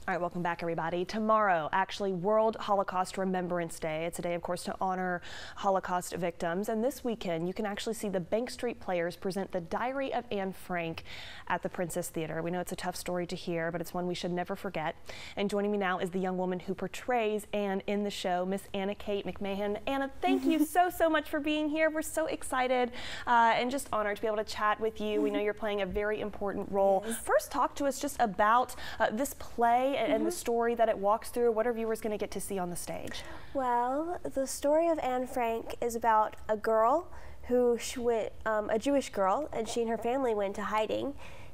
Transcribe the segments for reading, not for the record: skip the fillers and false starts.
All right, welcome back, everybody. Tomorrow, actually, World Holocaust Remembrance Day. It's a day, of course, to honor Holocaust victims. And this weekend, you can actually see the Bank Street Players present The Diary of Anne Frank at the Princess Theater. We know it's a tough story to hear, but it's one we should never forget. And joining me now is the young woman who portrays Anne in the show, Miss Kate McMahan. Anna, thank you so much for being here. We're so excited and just honored to be able to chat with you. We know you're playing a very important role. Yes. First, talk to us just about this play and the story that it walks through. What are viewers going to get to see on the stage? Well, the story of Anne Frank is about a girl who went, a Jewish girl, and she and her family went to hiding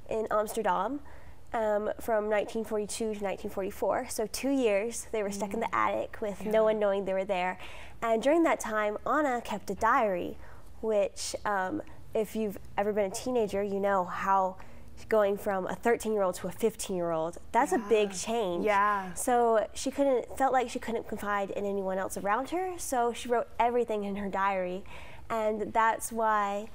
in Amsterdam from 1942 to 1944. So 2 years they were stuck in the attic with no one knowing they were there. And during that time, Anna kept a diary, which if you've ever been a teenager, you know how going from a 13-year-old to a 15-year-old, that's a big change. Yeah. So she felt like she couldn't confide in anyone else around her, so she wrote everything in her diary. And that's why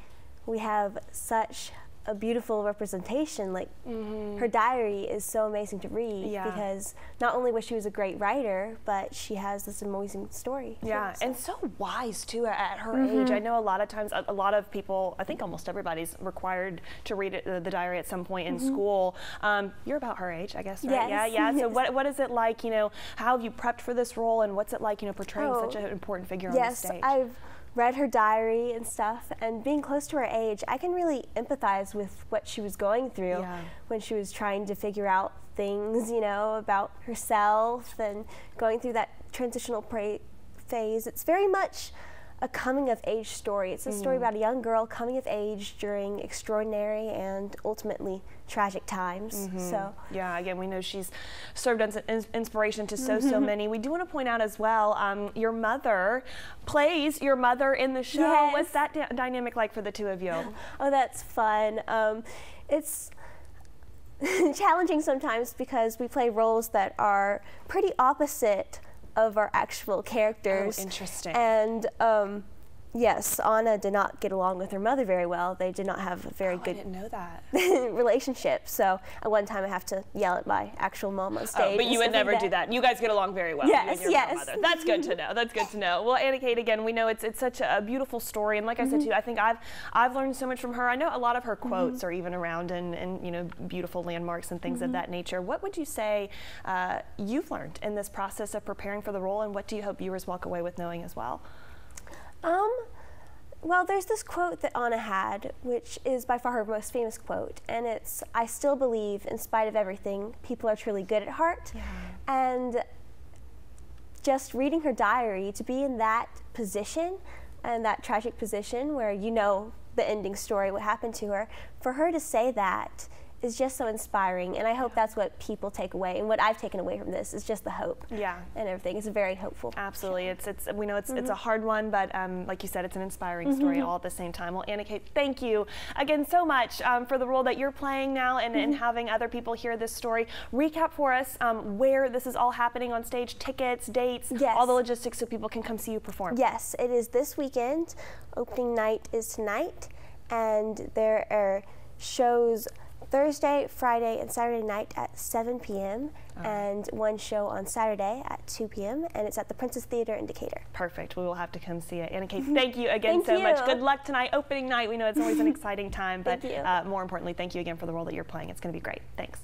we have such a beautiful representation. Like her diary is so amazing to read because not only was she a great writer, but she has this amazing story. Yeah, too, so. And so wise too at her age. I know a lot of times, a lot of people, I think almost everybody's required to read the diary at some point in school. You're about her age, I guess, right? Yes. Yeah. So what is it like? You know, how have you prepped for this role, and what's it like? You know, portraying such an important figure on the stage. Yes, I've read her diary and stuff, and being close to her age, I can really empathize with what she was going through when she was trying to figure out things, you know, about herself and going through that transitional phase. It's very much a coming-of-age story. It's a story about a young girl coming of age during extraordinary and ultimately tragic times. So yeah, again, we know she's served as an inspiration to so many. We do want to point out as well, your mother plays your mother in the show. Yes. What's that dynamic like for the two of you? Oh, that's fun. It's challenging sometimes because we play roles that are pretty opposite of our actual characters. Oh, interesting. And yes, Anna did not get along with her mother very well. They did not have a very good I didn't know that. relationship. So at one time I have to yell at my actual mom on stage. Oh, but you would never do that. You guys get along very well. Yes, you and your mother. That's good to know. That's good to know. Well, Anna Kate, again, we know it's such a beautiful story, and like I said too, I think I've learned so much from her. I know a lot of her quotes are even around and you know, beautiful landmarks and things of that nature. What would you say you've learned in this process of preparing for the role, and what do you hope viewers walk away with knowing as well? Well, there's this quote that Anna had, which is by far her most famous quote, and it's, "I still believe, in spite of everything, people are truly good at heart." And just reading her diary, to be in that position, and that tragic position where you know the ending story, what happened to her, for her to say that is just so inspiring, and I hope that's what people take away, and what I've taken away from this is just the hope and everything. It's a very hopeful Absolutely. Show. We know it's a hard one, but like you said, it's an inspiring story all at the same time. Well, Anna Kate, thank you again so much for the role that you're playing now and having other people hear this story. Recap for us where this is all happening on stage, tickets, dates, all the logistics so people can come see you perform. Yes, it is this weekend. Opening night is tonight, and there are shows Thursday, Friday, and Saturday night at 7 p.m. and one show on Saturday at 2 p.m. and it's at the Princess Theater in Decatur. Perfect. We will have to come see it. Anna Kate, thank you again so much. Good luck tonight, opening night. We know it's always an exciting time, but more importantly, thank you again for the role that you're playing. It's going to be great. Thanks.